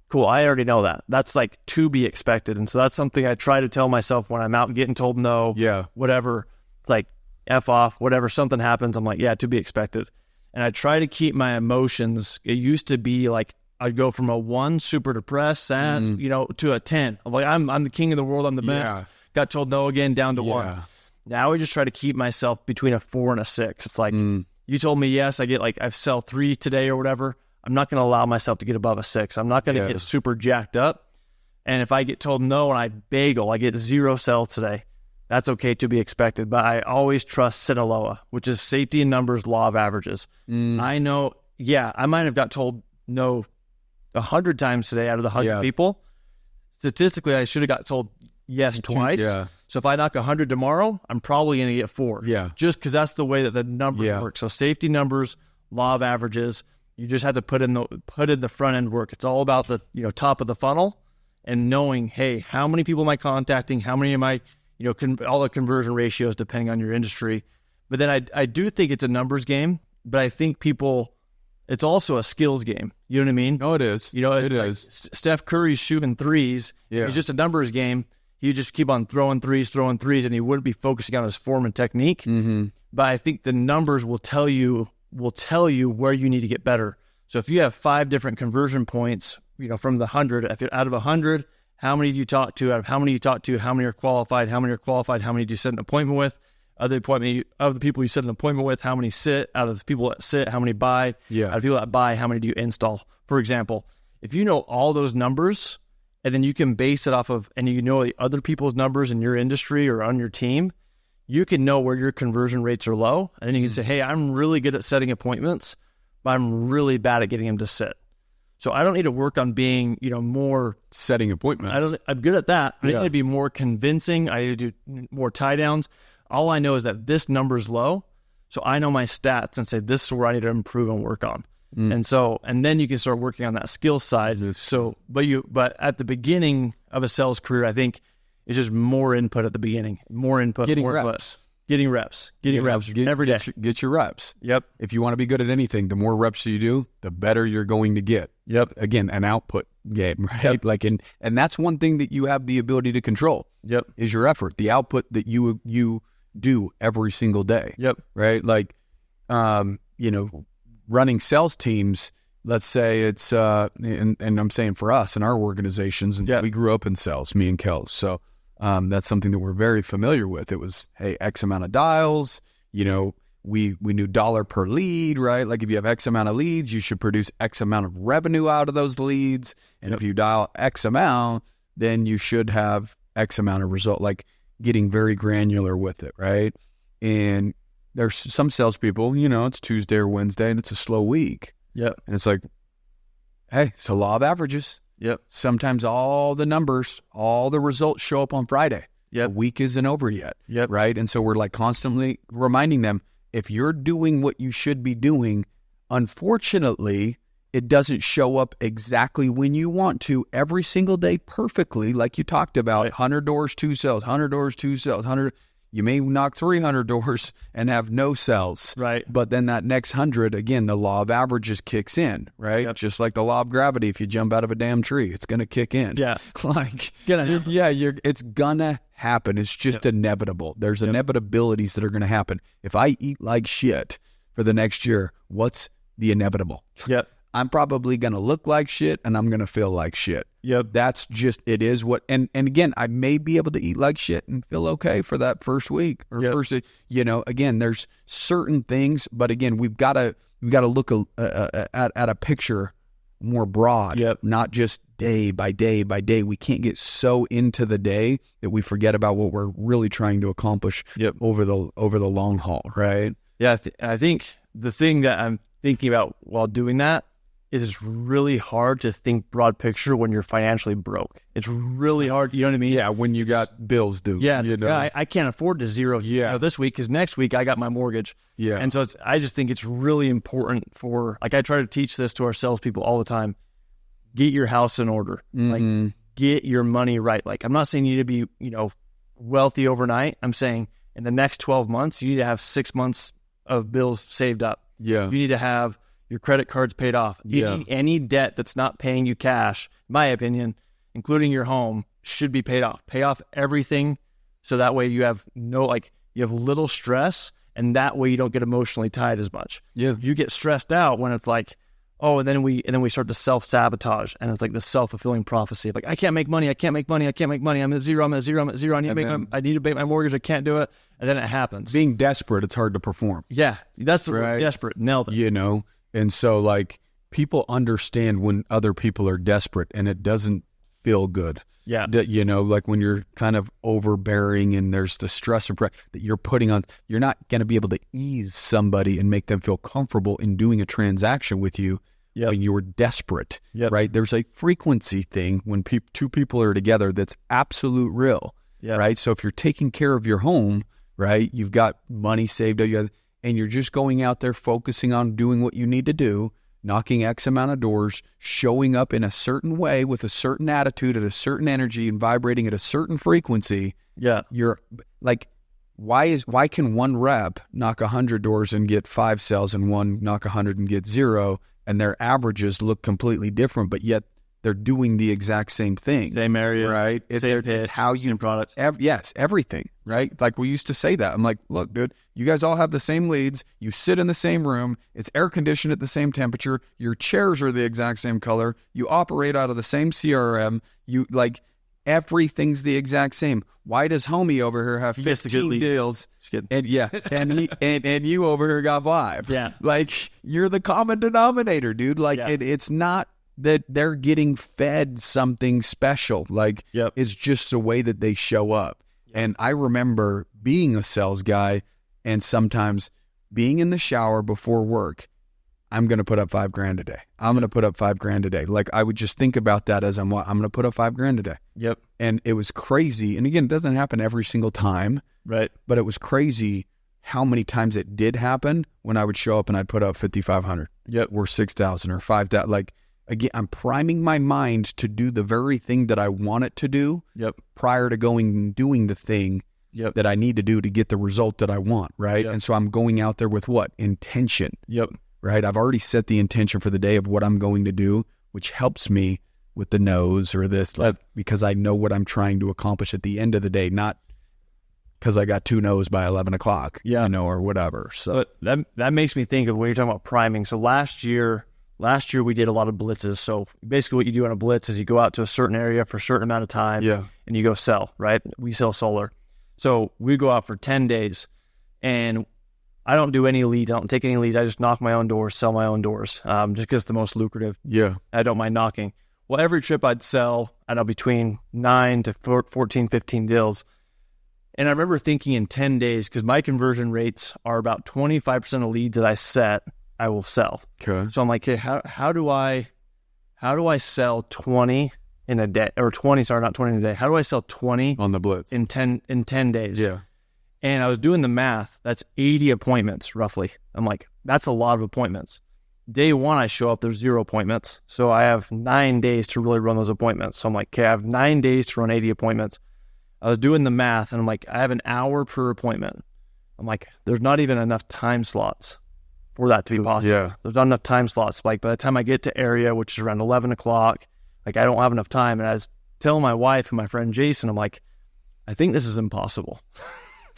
cool, I already know that. That's like to be expected. And so that's something I try to tell myself when I'm out getting told no, whatever. It's like F off, whatever, something happens. I'm like, yeah, to be expected. And I try to keep my emotions. It used to be like I'd go from a 1, super depressed, sad, to a 10. I'm like, I'm the king of the world. I'm the best. Got told no again, down to 1. Now I just try to keep myself between a 4 and a 6. It's like, you told me yes, I sell 3 today or whatever. I'm not going to allow myself to get above a 6. I'm not going to get super jacked up. And if I get told no and I bagel, I get 0 sales today. That's okay, to be expected. But I always trust Sinaloa, which is safety in numbers, law of averages. I know, I might have got told no 100 times today out of the 100 people. Statistically, I should have got told yes twice. So if I knock 100 tomorrow, I'm probably going to get 4. Just because that's the way that the numbers work. So safety numbers, law of averages. You just have to put in the front end work. It's all about the top of the funnel and knowing, hey, how many people am I contacting? How many am I, all the conversion ratios depending on your industry. But then I do think it's a numbers game, but I think it's also a skills game. You know what I mean? No, it is. It is. Steph Curry's shooting threes. It's just a numbers game. He just keep on throwing threes, and he wouldn't be focusing on his form and technique. But I think the numbers will tell you where you need to get better. So if you have 5 different conversion points, from the 100, if out of 100, how many do you talk to? Out of how many you talk to, how many are qualified? How many do you set an appointment with? Of the people you set an appointment with, how many sit? Out of the people that sit, how many buy? Out of people that buy, how many do you install? For example, if you know all those numbers, and then you can base it off of, and you know the other people's numbers in your industry or on your team, you can know where your conversion rates are low. And then you can say, hey, I'm really good at setting appointments, but I'm really bad at getting them to sit. So I don't need to work on being, more setting appointments. I'm good at that. I need to be more convincing. I need to do more tie downs. All I know is that this number is low. So I know my stats and say, this is where I need to improve and work on. And then you can start working on that skill side. But at the beginning of a sales career, I think it's just more input at the beginning, more input, getting more reps. Getting reps every day. Get your reps. Yep. If you want to be good at anything, the more reps you do, the better you're going to get. Yep. Again, an output game, right? Yep. And that's one thing that you have the ability to control. Yep. Is your effort, the output that you do every single day. Yep. Right? Running sales teams, let's say it's and I'm saying for us in our organizations, and we grew up in sales, me and Kels. So that's something that we're very familiar with. It was, hey, X amount of dials, we knew dollar per lead, right? Like if you have X amount of leads, you should produce X amount of revenue out of those leads. And if you dial X amount, then you should have X amount of result, like getting very granular with it, right? And there's some salespeople, it's Tuesday or Wednesday and it's a slow week. Yep. And it's like, hey, it's a law of averages. Yep. Sometimes all the numbers, all the results show up on Friday. Yep. The week isn't over yet. Yep. Right. And so we're like constantly reminding them, if you're doing what you should be doing, unfortunately, it doesn't show up exactly when you want to every single day perfectly, like you talked about. Right. 100 doors, 2 sales, 100 doors, 2 sales, 100. You may knock 300 doors and have no sales. Right. But then that next 100, again, the law of averages kicks in, right? Yep. Just like the law of gravity. If you jump out of a damn tree, it's going to kick in. Yeah. It's going to happen. It's just inevitable. There's inevitabilities that are going to happen. If I eat like shit for the next year, what's the inevitable? Yep. I'm probably going to look like shit and I'm going to feel like shit. Yep. That's just, it is what, and again, I may be able to eat like shit and feel okay for that first week or first, again, there's certain things, but again, we've got to look at a picture more broad, not just day by day by day. We can't get so into the day that we forget about what we're really trying to accomplish over the long haul. Right. Yeah. I think the thing that I'm thinking about while doing that is it's really hard to think broad picture when you're financially broke. It's really hard. You know what I mean? Yeah. When you got bills due. Yeah. I can't afford to zero this week because next week I got my mortgage. Yeah. And so I just think it's really important I try to teach this to our salespeople all the time. Get your house in order. Mm-hmm. Like get your money right. Like I'm not saying you need to be, wealthy overnight. I'm saying in the next 12 months, you need to have 6 months of bills saved up. Yeah. You need to have Your credit card's paid off. Any debt that's not paying you cash, in my opinion, including your home, should be paid off. Pay off everything so that way you have you have little stress, and that way you don't get emotionally tied as much. Yeah. You get stressed out when it's like, and then we start to self-sabotage, and it's like the self-fulfilling prophecy of like, I can't make money. I'm at zero. I need to pay my mortgage. I can't do it. And then it happens. Being desperate, it's hard to perform. Yeah. That's the word, desperate. Nailed it. And so like people understand when other people are desperate and it doesn't feel good. Yeah. Like when you're kind of overbearing and there's the stress that you're putting on, you're not going to be able to ease somebody and make them feel comfortable in doing a transaction with you when you're desperate, right? There's a frequency thing when two people are together that's absolute real, right? So if you're taking care of your home, right, you've got money saved up, and you're just going out there focusing on doing what you need to do, knocking X amount of doors, showing up in a certain way with a certain attitude at a certain energy and vibrating at a certain frequency. Yeah. You're like, why can one rep knock 100 doors and get 5 sales and one knock 100 and get 0, and their averages look completely different, but yet they're doing the exact same thing. Same area. Right? It's how you... Same products. Yes, everything, right? Like we used to say that. I'm like, look, dude, you guys all have the same leads. You sit in the same room. It's air conditioned at the same temperature. Your chairs are the exact same color. You operate out of the same CRM. Everything's the exact same. Why does homie over here have 15 deals? And and you over here got 5. Yeah. Like you're the common denominator, dude. Like it's not that they're getting fed something special. Like it's just the way that they show up. And I remember being a sales guy and sometimes being in the shower before work. I'm going to put up $5,000 a day. I'm going to put up $5,000 a day. Like I would just think about that as I'm going to put up $5,000 a day. Yep. And it was crazy. And again, it doesn't happen every single time. Right. But it was crazy how many times it did happen when I would show up and I'd put up 5,500. Yep. Or 6,000 or 5,000. Like, again, I'm priming my mind to do the very thing that I want it to do prior to going and doing the thing that I need to do to get the result that I want, right? And so I'm going out there with what? Intention. Right? I've already set the intention for the day of what I'm going to do, which helps me with the no's or this, like, because I know what I'm trying to accomplish at the end of the day, not because I got 2 no's by 11 o'clock, or whatever. So that makes me think of when you're talking about priming. So last year we did a lot of blitzes. So basically what you do on a blitz is you go out to a certain area for a certain amount of time and you go sell, right? We sell solar. So we go out for 10 days and I don't do any leads. I don't take any leads. I just knock my own doors, sell my own doors, just because it's the most lucrative. Yeah. I don't mind knocking. Well, every trip I'd sell, I know between 9 to 14, 15 deals. And I remember thinking in 10 days, because my conversion rates are about 25% of leads that I set, I will sell. Okay. So I'm like, hey, how do I sell 20 in a day, or 20, sorry, not 20 in a day. How do I sell 20 on the blitz in 10 days? Yeah. And I was doing the math. That's 80 appointments, roughly. I'm like, that's a lot of appointments. Day 1, I show up, there's 0 appointments. So I have 9 days to really run those appointments. So I'm like, okay, I have 9 days to run 80 appointments. I was doing the math, and I'm like, I have an hour per appointment. I'm like, there's not even enough time slots for that to be possible. Yeah. There's not enough time slots. Like, by the time I get to area, which is around 11 o'clock, like, I don't have enough time. And I was telling my wife and my friend Jason, I'm like, I think this is impossible.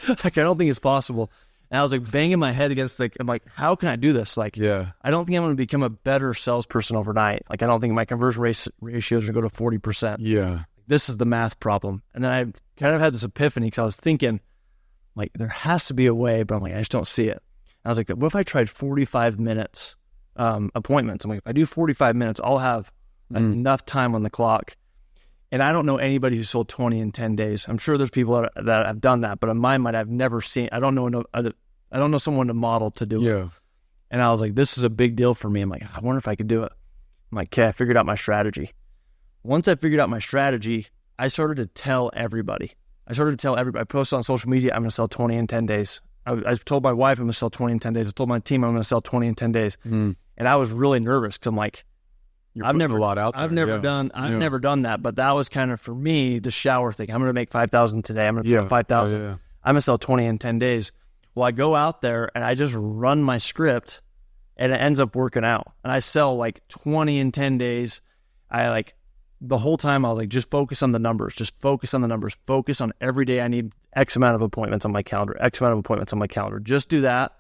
Like, I don't think it's possible. And I was like banging my head against I'm like, how can I do this? Like, I don't think I'm going to become a better salesperson overnight. Like, I don't think my conversion ratios are going to go to 40%. Yeah. This is the math problem. And then I kind of had this epiphany because I was thinking, like, there has to be a way, but I'm like, I just don't see it. And I was like, what if I tried 45 minutes appointments? I'm like, if I do 45 minutes, I'll have enough time on the clock. And I don't know anybody who sold 20 in 10 days. I'm sure there's people that have done that, but in my mind, I've never seen. I don't know someone to model to do it. And I was like, this is a big deal for me. I'm like, I wonder if I could do it. I'm like, okay, I figured out my strategy. Once I figured out my strategy, I started to tell everybody. I posted on social media, I'm going to sell 20 in 10 days. I told my wife I'm going to sell 20 in 10 days. I told my team I'm going to sell 20 in 10 days. And I was really nervous because I'm like, I've never done that, but that was kind of, for me, the shower thing. I'm going to make 5,000 today. I'm going to put 5,000. I'm going to sell 20 in 10 days. Well, I go out there and I just run my script and it ends up working out. And I sell like 20 in 10 days. The whole time I was like, just focus on the numbers, focus on every day I need X amount of appointments on my calendar, Just do that.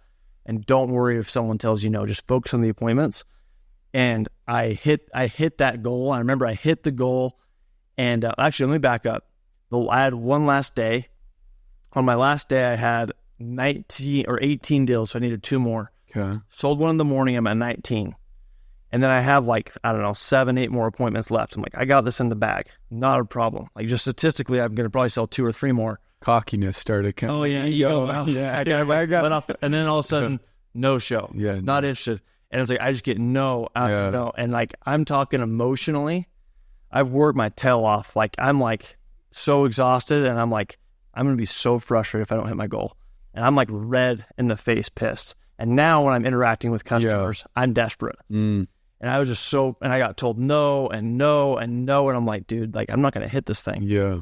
And don't worry if someone tells you no, just focus on the appointments. And I hit that goal. I remember I hit the goal. And actually, let me back up. I had one last day. On my last day, I had 19 or 18 deals, so I needed 2 more. Okay. Sold one in the morning, I'm at 19. And then I have 7, 8 more appointments left. I'm like, I got this in the bag. Not a problem. Like, just statistically, I'm going to probably sell 2 or 3 more. Cockiness started coming. Oh, yeah. I got off, and then all of a sudden, no show. Yeah. Not interested. And it's like, I just get no after no. And I'm talking emotionally. I've worked my tail off. I'm so exhausted, and I'm going to be so frustrated if I don't hit my goal. And I'm red in the face, pissed. And now when I'm interacting with customers, I'm desperate. And I was just and I got told no and no and no. And I'm like, dude, I'm not going to hit this thing. Yeah.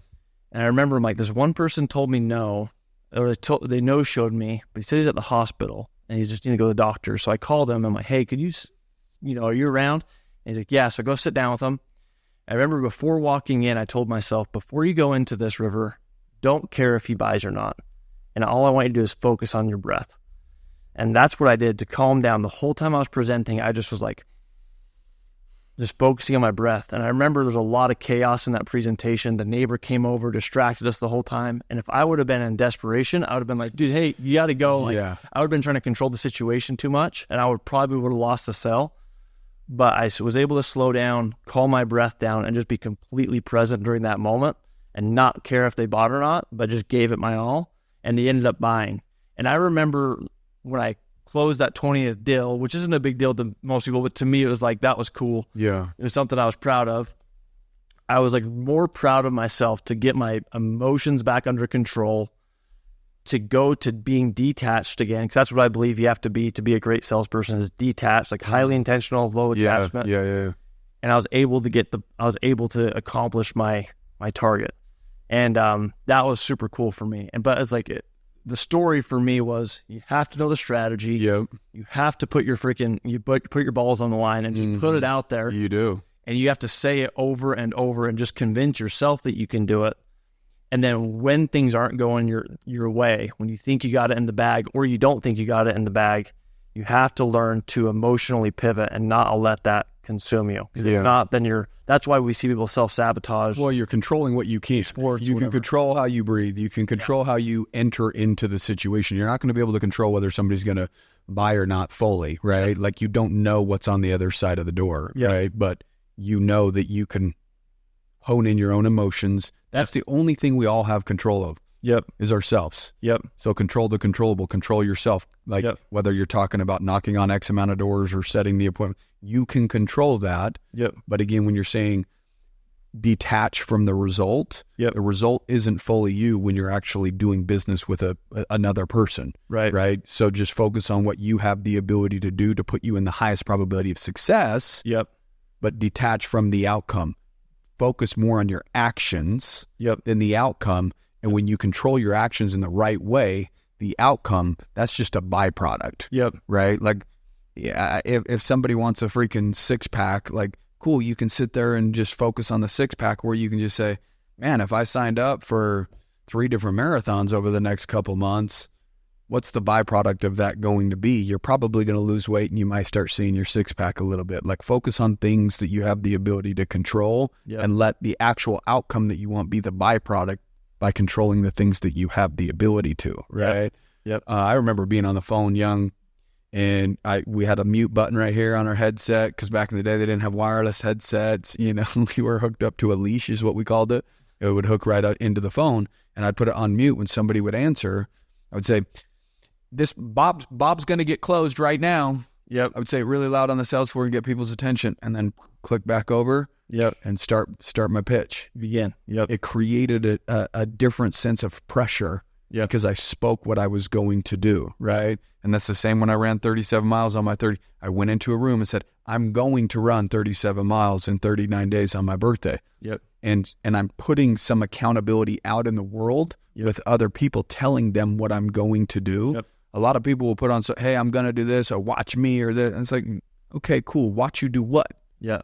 And I remember this one person told me no, or they no-showed me, but he said he's at the hospital and he's just need to go to the doctor. So I called him. I'm like, hey, could you, are you around? And he's like, yeah. So I go sit down with him. I remember before walking in, I told myself, before you go into this river, don't care if he buys or not. And all I want you to do is focus on your breath. And that's what I did to calm down. The whole time I was presenting, I just was just focusing on my breath. And I remember there's a lot of chaos in that presentation. The neighbor came over, distracted us the whole time. And if I would have been in desperation, I would have been like, dude, hey, you got to go. I would have been trying to control the situation too much, and I would have lost the sale. But I was able to slow down, calm my breath down, and just be completely present during that moment and not care if they bought or not, but just gave it my all. And they ended up buying. And I remember when I closed that 20th deal, which isn't a big deal to most people, but to me, it was that was cool. Yeah. It was something I was proud of. I was more proud of myself to get my emotions back under control, to go to being detached again, because that's what I believe you have to be a great salesperson, is detached, highly intentional, low attachment. Yeah. And I was able to accomplish my target. And that was super cool for me. But it's the story for me was, you have to know the strategy. Yep. You have to put your put your balls on the line and just put it out there. You do. And you have to say it over and over and just convince yourself that you can do it. And then when things aren't going your way, when you think you got it in the bag or you don't think you got it in the bag, you have to learn to emotionally pivot and not let that consume you. Because if not, then that's why we see people self-sabotage. Well, you're controlling what you can. Sports, you can control how you breathe. You can control how you enter into the situation. You're not going to be able to control whether somebody's going to buy or not fully, right? You don't know what's on the other side of the door, right? But you know that you can hone in your own emotions. That's the only thing we all have control of. Is ourselves. So control the controllable, control yourself. Whether you're talking about knocking on X amount of doors or setting the appointment, you can control that. But again, when you're saying detach from the result, the result isn't fully you when you're actually doing business with another person. Right. So just focus on what you have the ability to do to put you in the highest probability of success. But detach from the outcome. Focus more on your actions than the outcome. And when you control your actions in the right way, the outcome, that's just a byproduct. Right? If somebody wants a freaking 6-pack, cool, you can sit there and just focus on the 6-pack, or you can just say, man, if I signed up for 3 different marathons over the next couple months, what's the byproduct of that going to be? You're probably going to lose weight, and you might start seeing your 6-pack a little bit. Focus on things that you have the ability to control and let the actual outcome that you want be the byproduct by controlling the things that you have the ability to, right? I remember being on the phone young, and we had a mute button right here on our headset, because back in the day they didn't have wireless headsets. We were hooked up to a leash is what we called it. It would hook right out into the phone, and I'd put it on mute. When somebody would answer, I would say, "This Bob's going to get closed right now." I would say it really loud on the sales floor and get people's attention, and then click back over. And start my pitch. Begin. It created a different sense of pressure because I spoke what I was going to do, right? And that's the same when I ran 37 miles on my 30. I went into a room and said, I'm going to run 37 miles in 39 days on my birthday. And I'm putting some accountability out in the world with other people, telling them what I'm going to do. a lot of people will put on, hey, I'm going to do this, or watch me, or this. And it's like, okay, cool. Watch you do what? Yeah.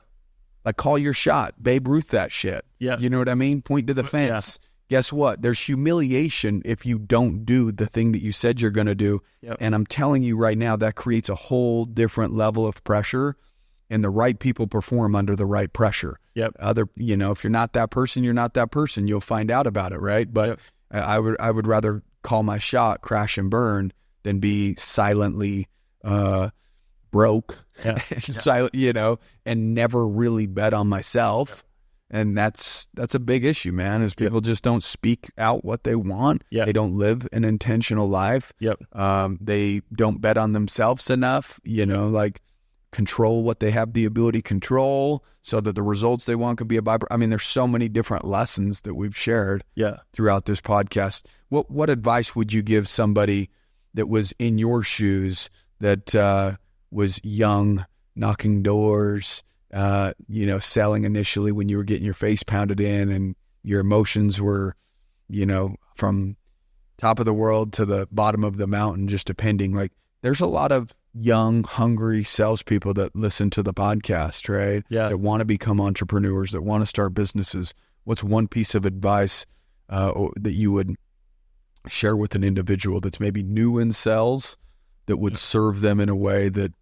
Like, call your shot. Babe Ruth that shit. Yeah. You know what I mean? Point to the fence. Yeah. Guess what? There's humiliation if you don't do the thing that you said you're going to do. Yep. And I'm telling you right now, that creates a whole different level of pressure, and the right people perform under the right pressure. Yep. If you're not that person, you're not that person. You'll find out about it, right? But yep. I would rather call my shot, crash and burn, than be silently broke, silent, and never really bet on myself. Yep. And that's a big issue, man, is people just don't speak out what they want. Yep. They don't live an intentional life. Yep. They don't bet on themselves enough, like control what they have the ability to control so that the results they want could be a byproduct. I mean, there's so many different lessons that we've shared throughout this podcast. What advice would you give somebody that was in your shoes, that was young, knocking doors, selling initially when you were getting your face pounded in and your emotions were, from top of the world to the bottom of the mountain, just depending. Like, there's a lot of young, hungry salespeople that listen to the podcast, right? Yeah. That want to become entrepreneurs, that want to start businesses. What's one piece of advice that you would share with an individual that's maybe new in sales that would serve them in a way that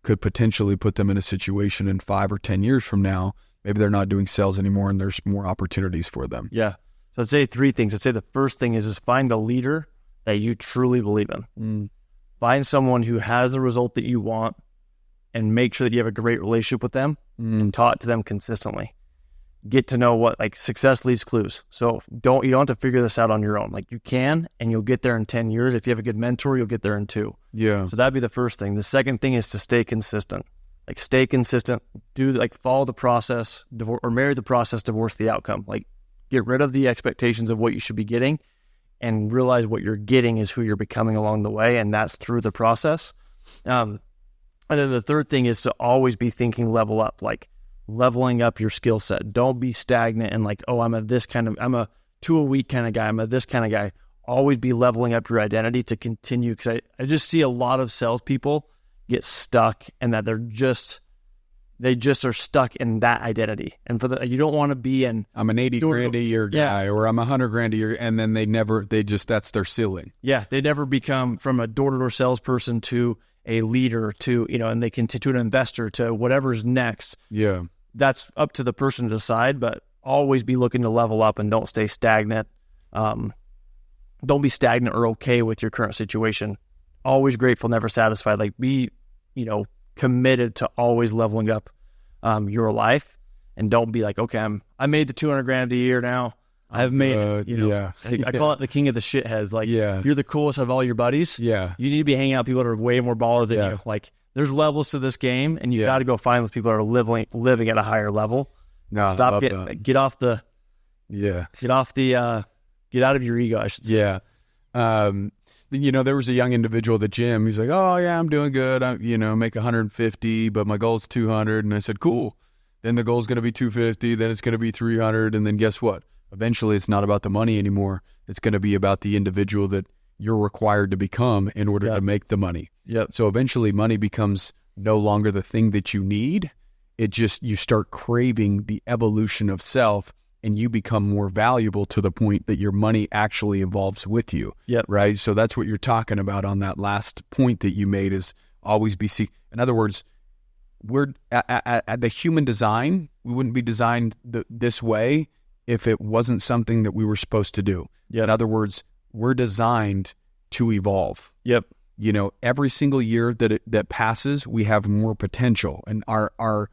could potentially put them in a situation in 5 or 10 years from now? Maybe they're not doing sales anymore and there's more opportunities for them. Yeah. So I'd say 3 things. I'd say the first thing is find a leader that you truly believe in. Find someone who has the result that you want and make sure that you have a great relationship with them and talk to them consistently. Get to know what, like, success leaves clues. So you don't have to figure this out on your own. Like, you can, and you'll get there in 10 years. If you have a good mentor, you'll get there in 2. Yeah. So that'd be the first thing. The second thing is to stay consistent. Like, stay consistent. Follow the process, or marry the process, divorce the outcome. Like, get rid of the expectations of what you should be getting and realize what you're getting is who you're becoming along the way, and that's through the process. And then the third thing is to always be thinking level up, like leveling up your skill set. Don't be stagnant and like, I'm a 2-a-week kind of guy. I'm a this kind of guy. Always be leveling up your identity to continue, because I just see a lot of salespeople get stuck, and that they just are stuck in that identity. And you don't want to be in, I'm an 80 grand a year guy, or I'm 100 grand a year, and then that's their ceiling. Yeah, they never become from a door-to-door salesperson to a leader to, and they can to an investor to whatever's next. Yeah. That's up to the person to decide, but always be looking to level up and don't stay stagnant. Don't be stagnant or okay with your current situation. Always grateful, never satisfied. Like, be, committed to always leveling up your life, and don't be like, okay, I made the 200 grand a year now. I've made I call it the king of the shitheads. Like, you're the coolest of all your buddies. Yeah. You need to be hanging out with people that are way more baller than you. Like, there's levels to this game, and you got to go find those people that are living at a higher level. No, Stop get out of your ego, I should say. Yeah. There was a young individual at the gym. He's like, oh yeah, I'm doing good. I make 150, but my goal is 200. And I said, cool. Then the goal is going to be 250. Then it's going to be 300. And then guess what? Eventually it's not about the money anymore. It's going to be about the individual that you're required to become in order to make the money. Yep. So eventually money becomes no longer the thing that you need. You start craving the evolution of self, and you become more valuable to the point that your money actually evolves with you. Yep. Right? So that's what you're talking about on that last point that you made, is always be in other words, we're at the human design, we wouldn't be designed this way if it wasn't something that we were supposed to do. Yep. In other words, we're designed to evolve. Yep. Every single year that passes, we have more potential. And our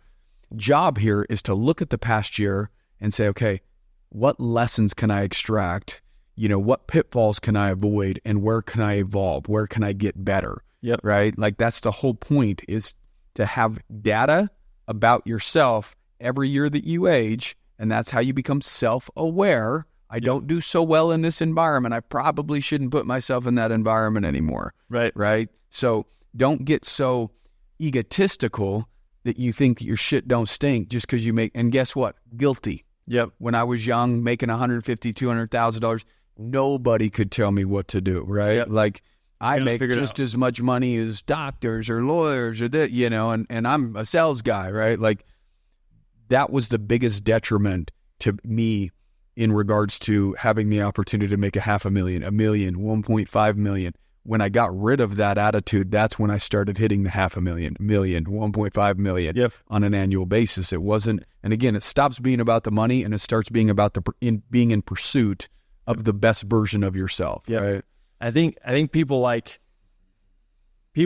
job here is to look at the past year and say, okay, what lessons can I extract? What pitfalls can I avoid, and where can I evolve? Where can I get better? Yep. Right? Like, that's the whole point, is to have data about yourself every year that you age, and that's how you become self-aware. I don't do so well in this environment. I probably shouldn't put myself in that environment anymore. Right. Right? So don't get so egotistical that you think that your shit don't stink just because and guess what? Guilty. Yep. When I was young, making $150,000, $200,000, nobody could tell me what to do, right? Yep. Like, I make just as much money as doctors or lawyers or that, and I'm a sales guy, right? Like that was the biggest detriment to me in regards to having the opportunity to make $500,000, $1 million, 1.5 million. When I got rid of that attitude, that's when I started hitting the $500,000, million, 1.5 million on an annual basis. It wasn't, and again, it stops being about the money and it starts being about being in pursuit of the best version of yourself. Right? I think people that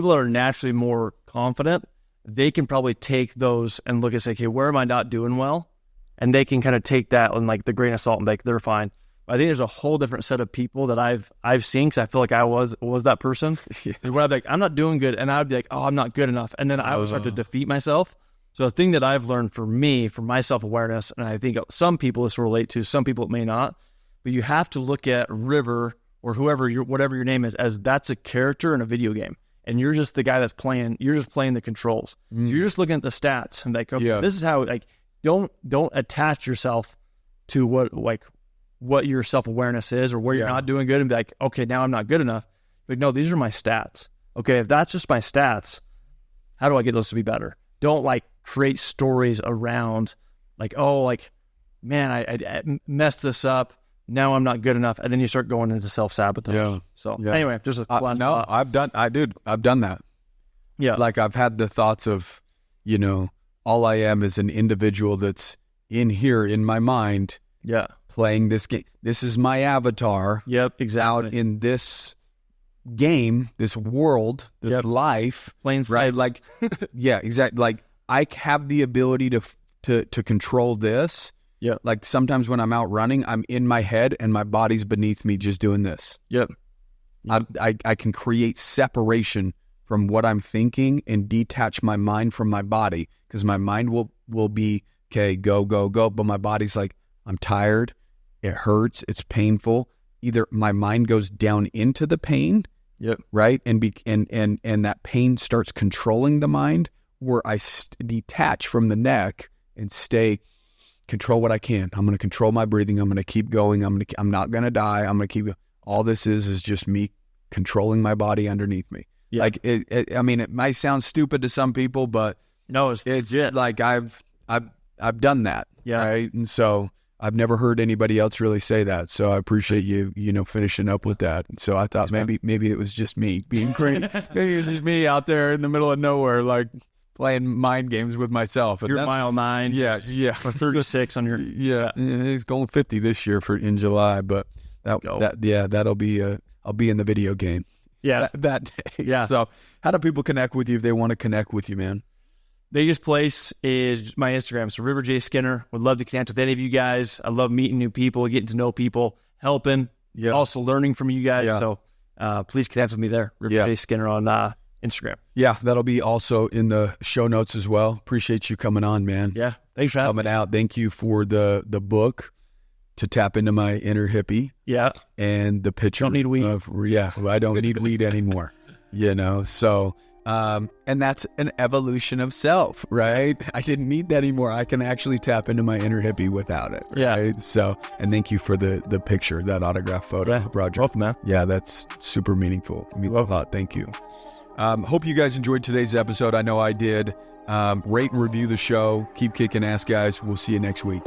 are naturally more confident, they can probably take those and look and say, okay, where am I not doing well? And they can kind of take that and like the grain of salt and like they're fine. But I think there's a whole different set of people that I've seen, because I feel like I was that person. When I'd be like, I'm not doing good, and I'd be like, oh, I'm not good enough, and then I would start to defeat myself. So the thing that I've learned for me, for my self-awareness, and I think some people this will relate to, some people it may not, but you have to look at River or whatever your name is, as that's a character in a video game. And you're just the guy that's playing, you're just playing the controls. So you're just looking at the stats and like, okay, this is how, like, don't attach yourself to what your self-awareness is or where you're not doing good and be like, okay, now I'm not good enough. But no, these are my stats. Okay, if that's just my stats, how do I get those to be better? Don't like create stories around like, oh, like, man, I messed this up. Now I'm not good enough. And then you start going into self-sabotage. Yeah. So anyway, just a last thought. I've done that. Yeah. Like I've had the thoughts of, all I am is an individual that's in here in my mind. Yeah. Playing this game. This is my avatar. Yep, exactly. Out in this game, this world, this life. Plain sight. Right? Like, yeah, exactly. Like I have the ability to control this. Yeah. Like sometimes when I'm out running, I'm in my head and my body's beneath me just doing this. Yep. I can create separation from what I'm thinking and detach my mind from my body, because my mind will be, okay, go, go, go. But my body's like, I'm tired. It hurts. It's painful. Either my mind goes down into the pain, right? And that pain starts controlling the mind, or I detach from the neck and control what I can. I'm going to control my breathing. I'm going to keep going. I'm not going to die. I'm going to keep going. All this is just me controlling my body underneath me. Yeah. Like it might sound stupid to some people, but no, it's legit. Like I've done that. Yeah. Right. And so I've never heard anybody else really say that. So I appreciate you finishing up with that. So I thought maybe it was just me being crazy. Maybe it was just me out there in the middle of nowhere, like playing mind games with myself. And you're mile 9. Yeah. Or 36 on your. Yeah. He's going 50 this year in July, but that'll be I'll be in the video game. Yeah. That day. Yeah. So how do people connect with you if they want to connect with you, man? Biggest place is my Instagram. So River J Skinner. Would love to connect with any of you guys. I love meeting new people, getting to know people, helping, also learning from you guys. Yeah. So please connect with me there. River J Skinner on Instagram. Yeah, that'll be also in the show notes as well. Appreciate you coming on, man. Yeah, thanks for having me out. Thank you for the book, To Tap Into My Inner Hippie. Yeah. And the picture. Don't need weed. I don't need weed anymore. So... and that's an evolution of self, right? I didn't need that anymore. I can actually tap into my inner hippie without it. Yeah. Right? So, and thank you for the picture, that autograph photo, Roger. Welcome, man. Yeah, that's super meaningful. It means a lot. Thank you. Hope you guys enjoyed today's episode. I know I did. Rate and review the show. Keep kicking ass, guys. We'll see you next week.